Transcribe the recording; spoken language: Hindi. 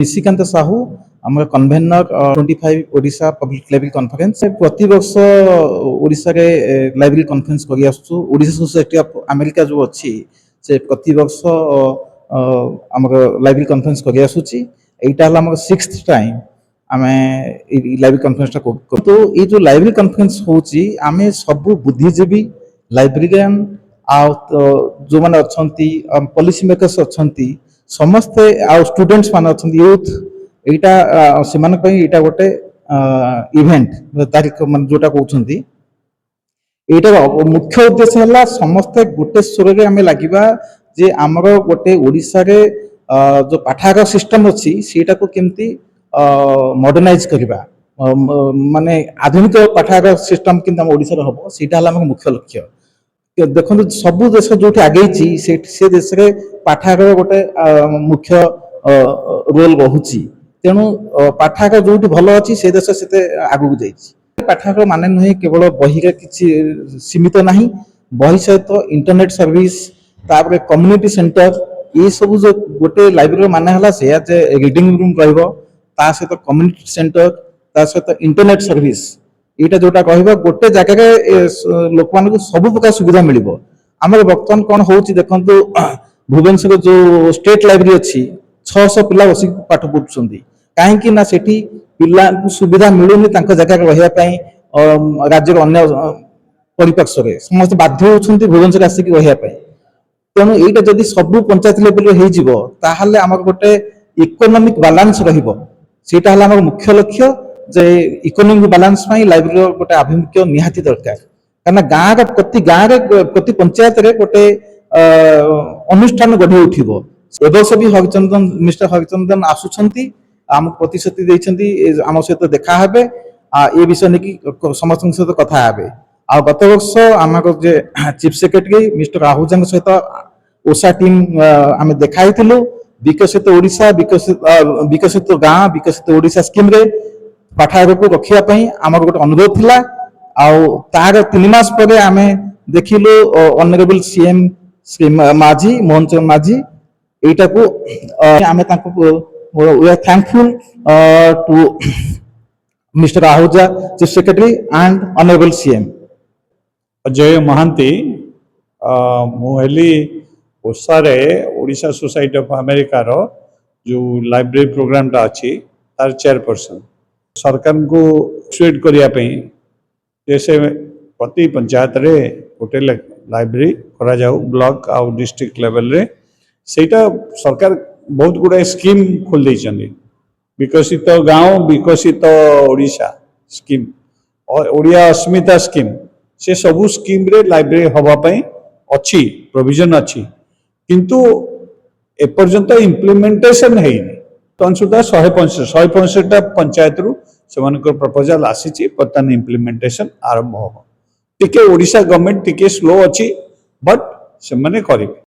निशिकांत साहू आम convener 25 Odisha public library conference प्रति वर्ष ओडिशा रे लाइब्रेरी कॉन्फ्रेंस करि आसु ओडिशा सोसाइटी ऑफ अमेरिका जो अछि से प्रति वर्ष हमर लाइब्रेरी कॉन्फ्रेंस करि आसुची एटा हला हमर 6th टाइम आमे लाइब्रेरी कॉन्फ्रेंस टा तो ये जो लाइब्रेरी कॉन्फ्रेंस होची आमे सब बुद्धिजीवी लाइब्रेरियन आ जो माने अछंती पॉलिसी मेकर्स अछंती समस्ते आ स्टूडेंट्स मान अछंती यूथ एटा सेमान पई एटा गोटे इवेंट तारिख मान जोटा कहउछंती एटा मुख्य उद्देश्य हला समस्ते गोटे स्वर रे हमें लागिबा जे हमर गोटे ओडिसा रे जो पाठागार सिस्टम अछि सेटा को केमती मॉडर्नाइज करबा माने आधुनिक पाठागार सिस्टम किंतु हम ओडिसा रे हबो सेटा हला हमर मुख्य लक्ष्य देखो सब देश जो आगे से देश रे पाठागार गोटे मुख्य रोल रहुची तेणु पाठागार जो भल अच्छी से देश से आगू जाइए पाठागार माने नुहे केवल बही किसी सीमित नहीं बही सहित इंटरनेट सर्विस तापर कम्युनिटी सेंटर ये सब जो गोटे लाइब्रेरी माने हला से रीडिंग रूम रहिबो ता सहित कम्युनिटी सेंटर ता सहित इंटरनेट सर्विस एटा जोटा कहबा गोटे जगह लोक मान सब प्रकार सुविधा मिलिबो हमर वर्तमान कोन होउची देखंतु भुवनेश्वर जो स्टेट लाइब्रेरी अछि 600 पिला बसी पाठ पढुछंती काहे कि ना सेठी पिला को सुविधा मिलुनी तांका जगह रहिया पई राज्य अन्य परिपक्ष रे समस्त बाध्य होउछंती भुवनेश्वर आसी कि रहिया पई तेणु एटा जदि सब पंचायत लेवल रे हे जिवो ताहाले हमर गोटे इकोनॉमिक बैलेंस रहिबो सेटा हला हमर मुख्य लक्ष्य जे इकोनॉमिक बैलेंस में लाइब्रेरी गोटे आभिमुख्य निहाती दरकार कारण गाँव प्रति पंचायत रे गोटे अनुष्ठान गढ़ी उठिबो एबस भी हरिचंदन मिस्टर हरिचंदन आसुछंती आम प्रतिश्रुति देइछंती आम सहित देखा हेबे ए विषय नेकी समस्त सहित कथा हेबे आ गत वर्ष आमर जे चीफ सेक्रेटरी मिस्टर आहूजा सहित ओसा टीम आम देखाइथिलु विकसित ओडिशा विकसित गाँ विकसित ओडिशा स्कीम रे पाठागार को रखिया पई हमर गोटे अनुरोध थिला आउ तार 3 मास परे आमे देखिलु ऑनरेबल सीएम श्री माझी मोहन चंद्र माझी एटा को आमे ताको we are thankful to mister Ahuja chief secretary and honourable CM Ajay Mohanty मोहली ओसारे ओडिशा सोसाइटी ऑफ अमेरिका रो जो लाइब्रेरी प्रोग्राम टा अछि तार चेयरपर्सन सरकार को स्वीट करने जैसे प्रति पंचायत रे गोटे लाइब्रेरी करा जाऊ ब्लॉक आउ डिस्ट्रिक्ट लेवल रे सेटा सरकार बहुत गुड़ाए स्कीम खोल देइछन्ती विकसित गाँव विकसित ओडिशा स्कीम और ओडिया अस्मिता स्कीम से सबू स्कीम रे लाइब्रेरी हवा पई अच्छी प्रोविजन अच्छी किंतु एपर्यंत इम्प्लीमेंटेशन हैनी तन सुधा 165 पंचायत रु सेमानकर प्रपोजल आसी बर्तमान इम्प्लीमेंटेशन आरंभ हम टिके ओडिशा गवर्नमेंट टिके स्लो अच्छी बट से माने करिवे।